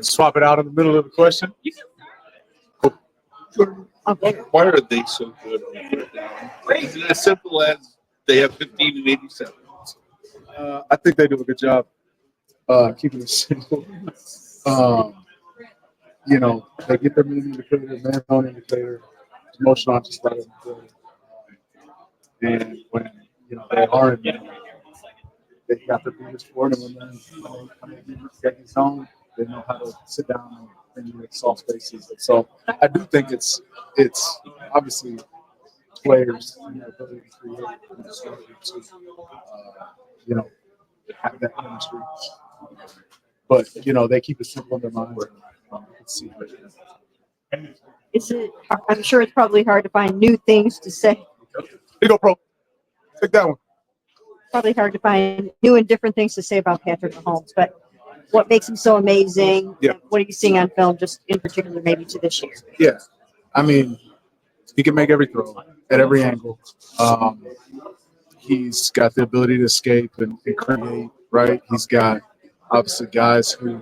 Swap it out in the middle of the question. Why are they so good? Is it as simple as they have 15 and 87? I think they do a good job keeping it simple. They get their main indicator, man-on indicator, motion on just let them do. And when they are in there, they got their fingers for it, and when they get his zone, they know how to sit down and make soft spaces. And so I do think it's obviously players and their ability to create and to have that chemistry. But they keep it simple in their minds. See I'm sure it's probably hard to find new things to say. Here you go, bro. Take that one. Probably hard to find new and different things to say about Patrick Mahomes, but what makes him so amazing? Yeah. What are you seeing on film, just in particular, maybe to this year? Yeah, I mean, he can make every throw at every angle. He's got the ability to escape and create. Right, he's got obviously guys who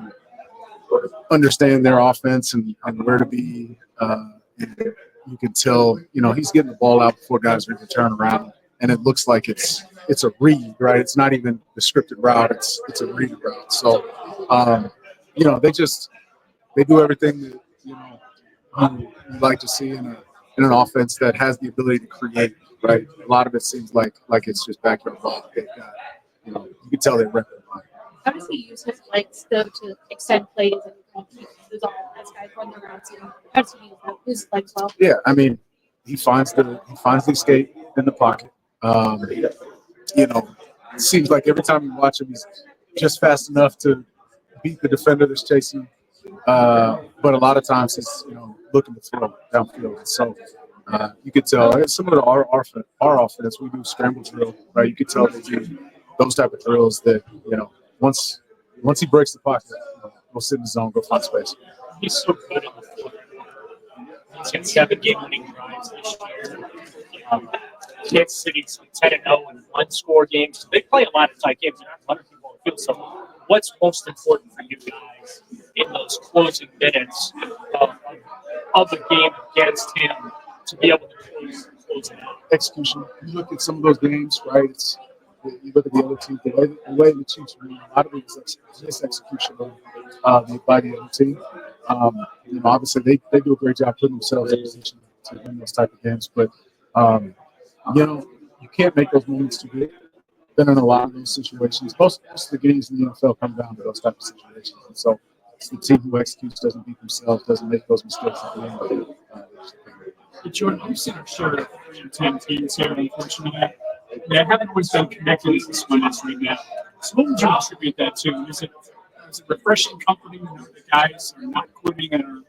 understand their offense and where to be. And you can tell, he's getting the ball out before guys are even turn around, and it looks like it's a read, right? It's not even the scripted route; it's a read route. So, they do everything that you like to see in an offense that has the ability to create. Right, a lot of it seems like it's just backyard ball. You can tell they rep it. How does he use his legs though to extend plays and keep those guys running around? How does he use his legs well? Yeah, I mean, he finds the escape in the pocket. It seems like every time you watch him, he's just fast enough to beat the defender that's chasing. But a lot of times he's looking to throw downfield. So you could tell it's similar to our offense. We do scramble drill, right? You could tell they do those type of drills that once he breaks the pocket, go sit in the zone, go find space. He's so good on the foot. He's got 7 game-winning drives this year. Kansas City's 10-0 in one-score games. So they play a lot of tight games. They're not 100 people on the field. So what's most important for you guys in those closing minutes of the game against him to be able to close it out? Execution. You look at some of those games, right? You look at the other team, the way the Chiefs win, a lot of it is just execution by the other team. Obviously they do a great job putting themselves in position to win those type of games, but you can't make those moments too big. Then in a lot of those situations, most of the games in the NFL come down to those type of situations. And so it's the team who executes, doesn't beat themselves, doesn't make those mistakes at the end. Jordan, you've seen our share of 10 teams here, unfortunately. They haven't always been connected as this one is right now. So what would you attribute that to? Is it refreshing, comforting that the guys are not quitting and are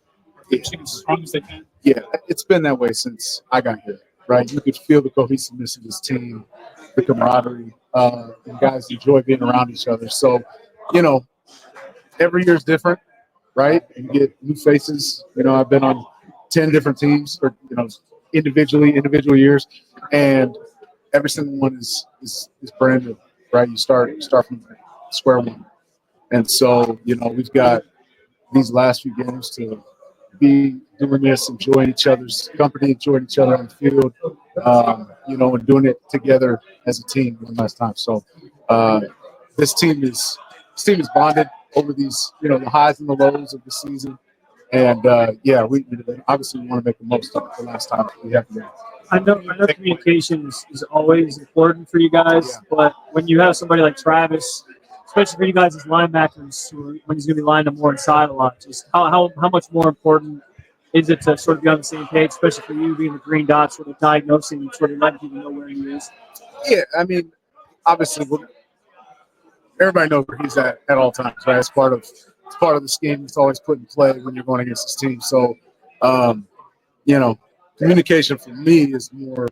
pitching as strong as they can? Yeah, it's been that way since I got here, right? You could feel the cohesiveness of this team, the camaraderie, and guys enjoy being around each other. So, every year is different, right? You get new faces. I've been on 10 different teams, or individual years, and every single one is brand new, right? You start from square one, and so we've got these last few games to be doing this, enjoying each other's company, enjoying each other on the field, and doing it together as a team one last time. So this team is bonded over these, the highs and the lows of the season. And, we obviously want to make the most of it the last time we have to. I know communication is always important for you guys, but when you have somebody like Travis, especially for you guys as linebackers, when he's going to be lined up more inside a lot, just how much more important is it to sort of be on the same page, especially for you being the green dots, sort of diagnosing and sort of letting people know where he is? Yeah, I mean, obviously, everybody knows where he's at all times, right? It's part of the scheme. It's always put in play when you're going against this team. So, communication for me is more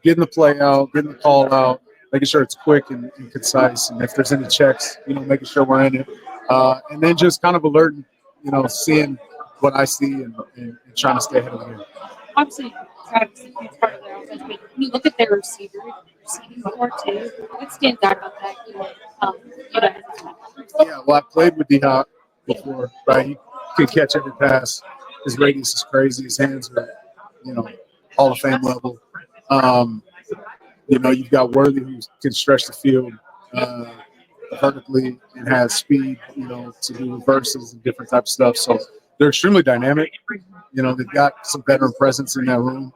getting the play out, getting the call out, making sure it's quick and concise. And if there's any checks, making sure we're in it. And then just kind of alerting, seeing what I see and trying to stay ahead of the game. Obviously, Travis is a huge part of their offense, but when you look at their receiving core too, what stands out about that? You know, Yeah, well, I played with D-Hop before, right? He can catch every pass. His radius is crazy. His hands are, Hall of Fame level. You've got Worthy who can stretch the field vertically and has speed, to do reverses and different types of stuff. So they're extremely dynamic. They've got some veteran presence in that room.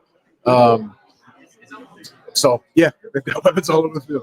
So, yeah, they've got weapons all over the field.